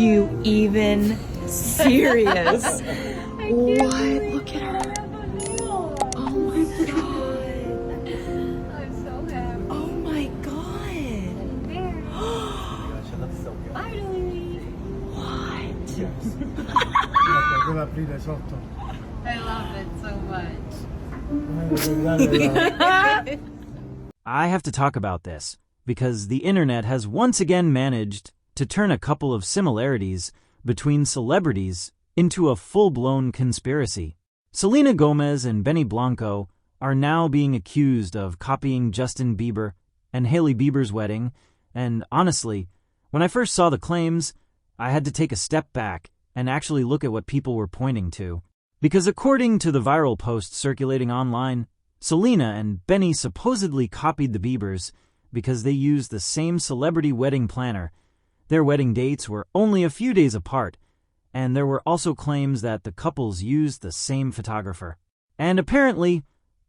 you even serious? What? Look at her. Oh my god. I'm so happy. Oh my god. Finally. What? Deve aprire sotto. I love it so much. I have to talk about this because the internet has once again managed to turn a couple of similarities between celebrities into a full-blown conspiracy. Selena Gomez and Benny Blanco are now being accused of copying Justin Bieber and Hailey Bieber's wedding, and honestly, when I first saw the claims, I had to take a step back and actually look at what people were pointing to. Because according to the viral post circulating online, Selena and Benny supposedly copied the Biebers because they used the same celebrity wedding planner. Their wedding dates were only a few days apart, and there were also claims that the couples used the same photographer. And apparently,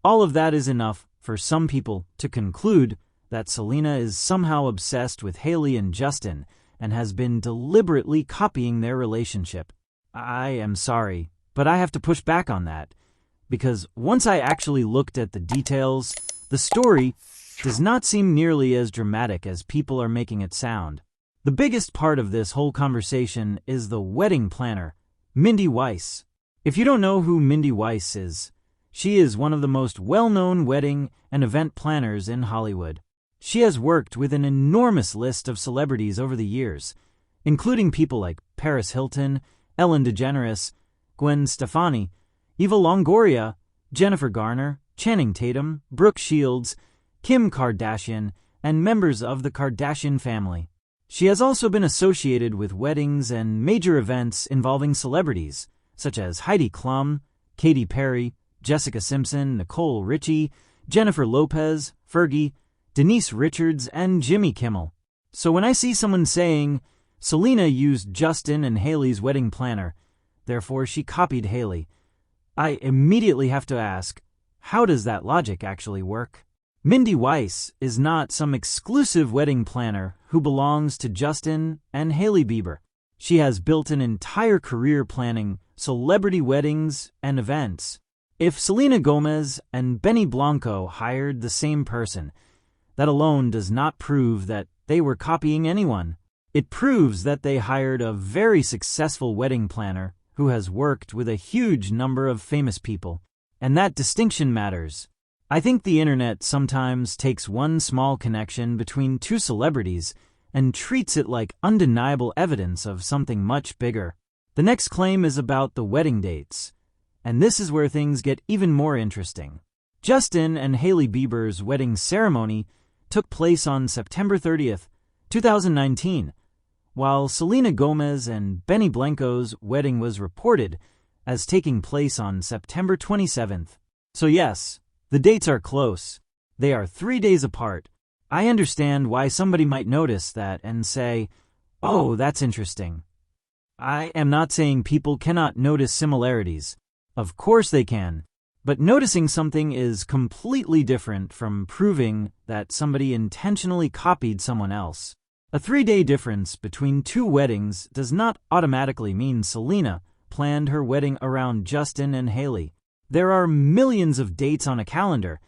all of that is enough for some people to conclude that Selena is somehow obsessed with Hailey and Justin and has been deliberately copying their relationship. I am sorry, but I have to push back on that, because once I actually looked at the details, the story does not seem nearly as dramatic as people are making it sound. The biggest part of this whole conversation is the wedding planner, Mindy Weiss. If you don't know who Mindy Weiss is, she is one of the most well-known wedding and event planners in Hollywood. She has worked with an enormous list of celebrities over the years, including people like Paris Hilton, Ellen DeGeneres, Gwen Stefani, Eva Longoria, Jennifer Garner, Channing Tatum, Brooke Shields, Kim Kardashian, and members of the Kardashian family. She has also been associated with weddings and major events involving celebrities, such as Heidi Klum, Katy Perry, Jessica Simpson, Nicole Richie, Jennifer Lopez, Fergie, Denise Richards, and Jimmy Kimmel. So when I see someone saying, Selena used Justin and Hailey's wedding planner, therefore she copied Hailey, I immediately have to ask, how does that logic actually work? Mindy Weiss is not some exclusive wedding planner who belongs to Justin and Hailey Bieber. She has built an entire career planning celebrity weddings and events. If Selena Gomez and Benny Blanco hired the same person, that alone does not prove that they were copying anyone. It proves that they hired a very successful wedding planner who has worked with a huge number of famous people, and that distinction matters. I think the internet sometimes takes one small connection between two celebrities and treats it like undeniable evidence of something much bigger. The next claim is about the wedding dates, and this is where things get even more interesting. Justin and Hailey Bieber's wedding ceremony took place on September 30th, 2019, while Selena Gomez and Benny Blanco's wedding was reported as taking place on September 27th. So yes, the dates are close. They are 3 days apart. I understand why somebody might notice that and say, oh, that's interesting. I am not saying people cannot notice similarities. Of course they can. But noticing something is completely different from proving that somebody intentionally copied someone else. A 3-day difference between two weddings does not automatically mean Selena planned her wedding around Justin and Hailey. There are millions of dates on a calendar,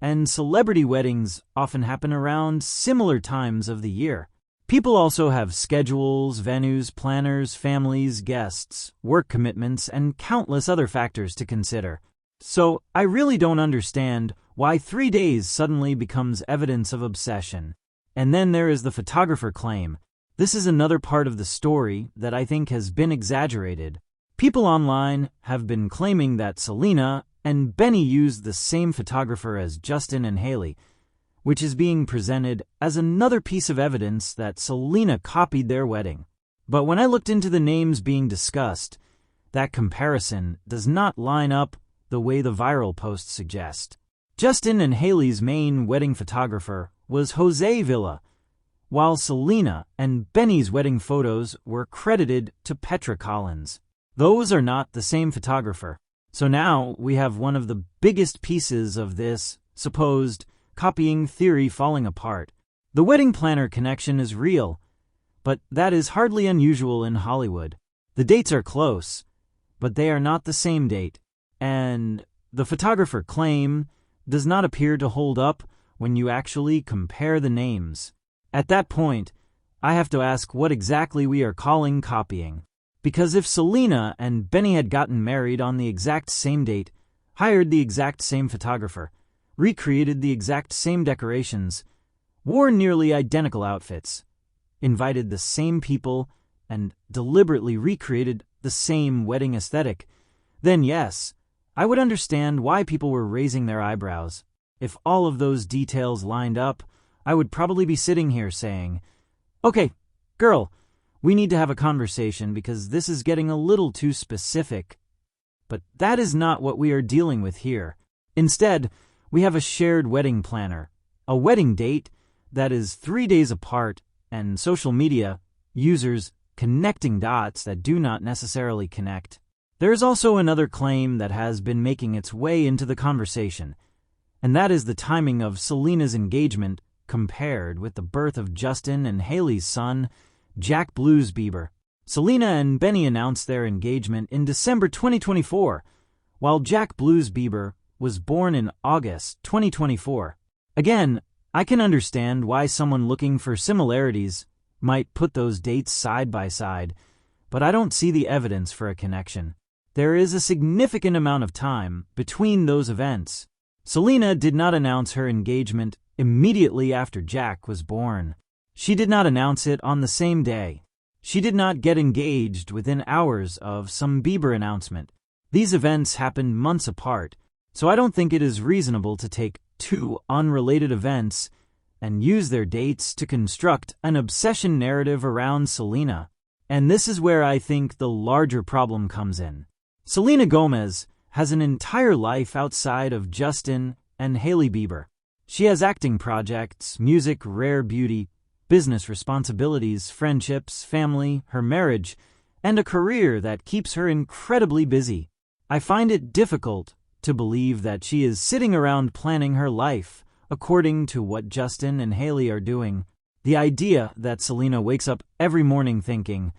and celebrity weddings often happen around similar times of the year. People also have schedules, venues, planners, families, guests, work commitments, and countless other factors to consider. So I really don't understand why 3 days suddenly becomes evidence of obsession. And then there is the photographer claim. This is another part of the story that I think has been exaggerated. People online have been claiming that Selena and Benny used the same photographer as Justin and Hailey, which is being presented as another piece of evidence that Selena copied their wedding. But when I looked into the names being discussed, that comparison does not line up the way the viral posts suggest. Justin and Hailey's main wedding photographer was Jose Villa, while Selena and Benny's wedding photos were credited to Petra Collins. Those are not the same photographer. So now we have one of the biggest pieces of this supposed copying theory falling apart. The wedding planner connection is real, but that is hardly unusual in Hollywood. The dates are close, but they are not the same date, and the photographer claim does not appear to hold up when you actually compare the names. At that point, I have to ask what exactly we are calling copying. Because if Selena and Benny had gotten married on the exact same date, hired the exact same photographer, recreated the exact same decorations, wore nearly identical outfits, invited the same people, and deliberately recreated the same wedding aesthetic, then yes, I would understand why people were raising their eyebrows. If all of those details lined up, I would probably be sitting here saying, "Okay, girl, we need to have a conversation because this is getting a little too specific." But that is not what we are dealing with here. Instead, we have a shared wedding planner, a wedding date that is 3 days apart, and social media users connecting dots that do not necessarily connect. There is also another claim that has been making its way into the conversation, and that is the timing of Selena's engagement compared with the birth of Justin and Hailey's son, Jack Blues Bieber. Selena and Benny announced their engagement in December 2024, while Jack Blues Bieber was born in August 2024. Again, I can understand why someone looking for similarities might put those dates side by side, but I don't see the evidence for a connection. There is a significant amount of time between those events. Selena did not announce her engagement immediately after Jack was born. She did not announce it on the same day. She did not get engaged within hours of some Bieber announcement. These events happened months apart, so I don't think it is reasonable to take two unrelated events and use their dates to construct an obsession narrative around Selena. And this is where I think the larger problem comes in. Selena Gomez has an entire life outside of Justin and Hailey Bieber. She has acting projects, music, rare beauty, business responsibilities, friendships, family, her marriage, and a career that keeps her incredibly busy. I find it difficult to believe that she is sitting around planning her life according to what Justin and Hailey are doing. The idea that Selena wakes up every morning thinking,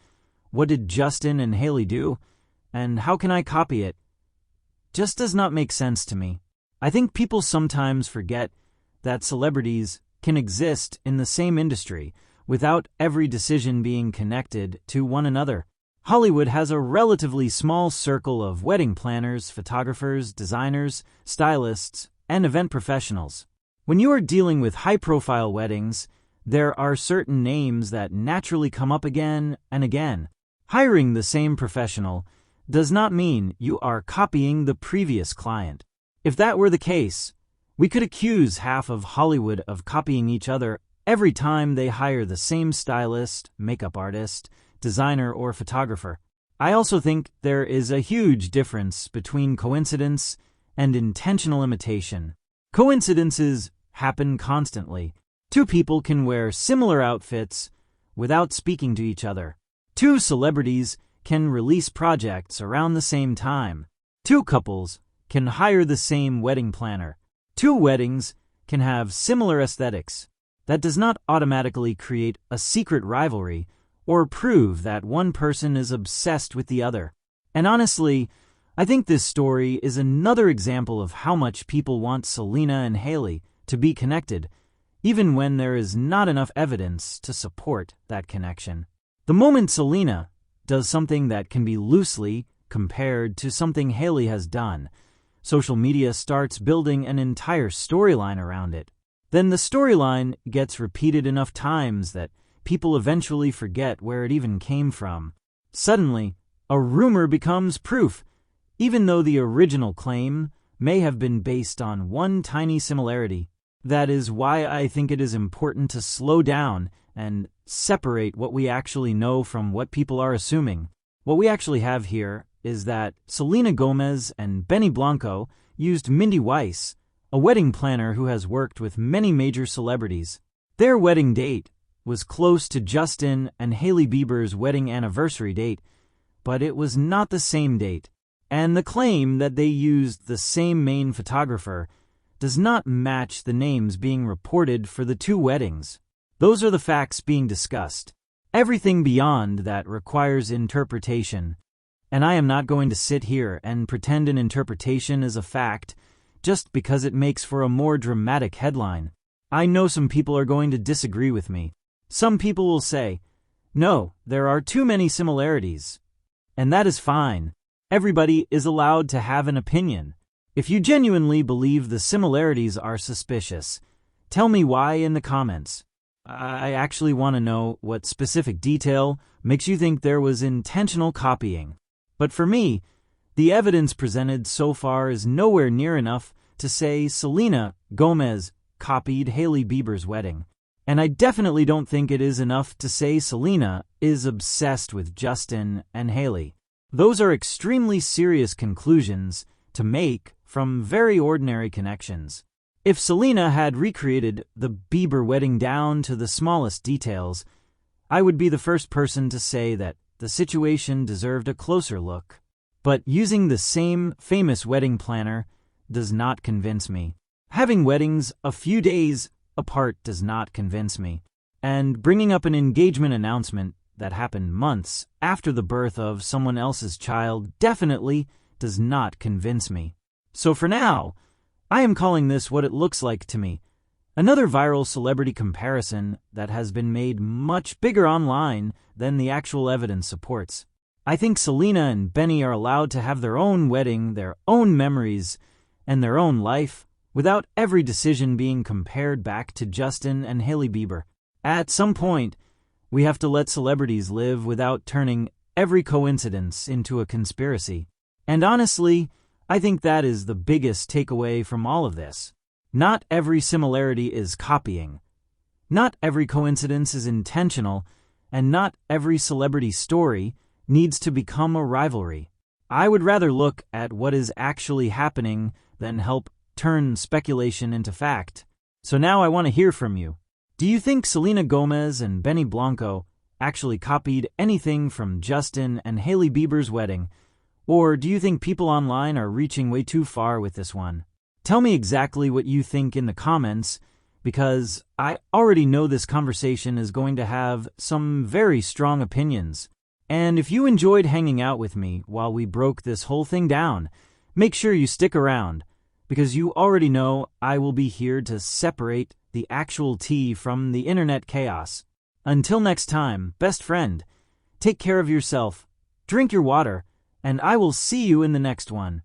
"What did Justin and Hailey do? And how can I copy it?" just does not make sense to me. I think people sometimes forget that celebrities can exist in the same industry without every decision being connected to one another. Hollywood has a relatively small circle of wedding planners, photographers, designers, stylists, and event professionals. When you are dealing with high-profile weddings, there are certain names that naturally come up again and again. Hiring the same professional does not mean you are copying the previous client. If that were the case, we could accuse half of Hollywood of copying each other every time they hire the same stylist, makeup artist, designer, or photographer. I also think there is a huge difference between coincidence and intentional imitation. Coincidences happen constantly. Two people can wear similar outfits without speaking to each other. Two celebrities can release projects around the same time. Two couples can hire the same wedding planner. Two weddings can have similar aesthetics. That does not automatically create a secret rivalry or prove that one person is obsessed with the other. And honestly, I think this story is another example of how much people want Selena and Hailey to be connected, even when there is not enough evidence to support that connection. The moment Selena does something that can be loosely compared to something Hailey has done, social media starts building an entire storyline around it. Then the storyline gets repeated enough times that people eventually forget where it even came from. Suddenly, a rumor becomes proof, even though the original claim may have been based on one tiny similarity. That is why I think it is important to slow down and separate what we actually know from what people are assuming. What we actually have here is that Selena Gomez and Benny Blanco used Mindy Weiss, a wedding planner who has worked with many major celebrities. Their wedding date was close to Justin and Hailey Bieber's wedding anniversary date, but it was not the same date. And the claim that they used the same main photographer does not match the names being reported for the two weddings. Those are the facts being discussed. Everything beyond that requires interpretation, and I am not going to sit here and pretend an interpretation is a fact just because it makes for a more dramatic headline. I know some people are going to disagree with me. Some people will say, no, there are too many similarities. And that is fine. Everybody is allowed to have an opinion. If you genuinely believe the similarities are suspicious, tell me why in the comments. I actually want to know what specific detail makes you think there was intentional copying. But for me, the evidence presented so far is nowhere near enough to say Selena Gomez copied Hailey Bieber's wedding. And I definitely don't think it is enough to say Selena is obsessed with Justin and Hailey. Those are extremely serious conclusions to make from very ordinary connections. If Selena had recreated the Bieber wedding down to the smallest details, I would be the first person to say that the situation deserved a closer look. But using the same famous wedding planner does not convince me. Having weddings a few days apart does not convince me. And bringing up an engagement announcement that happened months after the birth of someone else's child definitely does not convince me. So for now, I am calling this what it looks like to me. Another viral celebrity comparison that has been made much bigger online than the actual evidence supports. I think Selena and Benny are allowed to have their own wedding, their own memories, and their own life, without every decision being compared back to Justin and Hailey Bieber. At some point, we have to let celebrities live without turning every coincidence into a conspiracy. And honestly, I think that is the biggest takeaway from all of this. Not every similarity is copying. Not every coincidence is intentional, and not every celebrity story needs to become a rivalry. I would rather look at what is actually happening than help turn speculation into fact. So now I want to hear from you. Do you think Selena Gomez and Benny Blanco actually copied anything from Justin and Hailey Bieber's wedding? Or do you think people online are reaching way too far with this one? Tell me exactly what you think in the comments, because I already know this conversation is going to have some very strong opinions. And if you enjoyed hanging out with me while we broke this whole thing down, make sure you stick around, because you already know I will be here to separate the actual tea from the internet chaos. Until next time, best friend, take care of yourself, drink your water, and I will see you in the next one.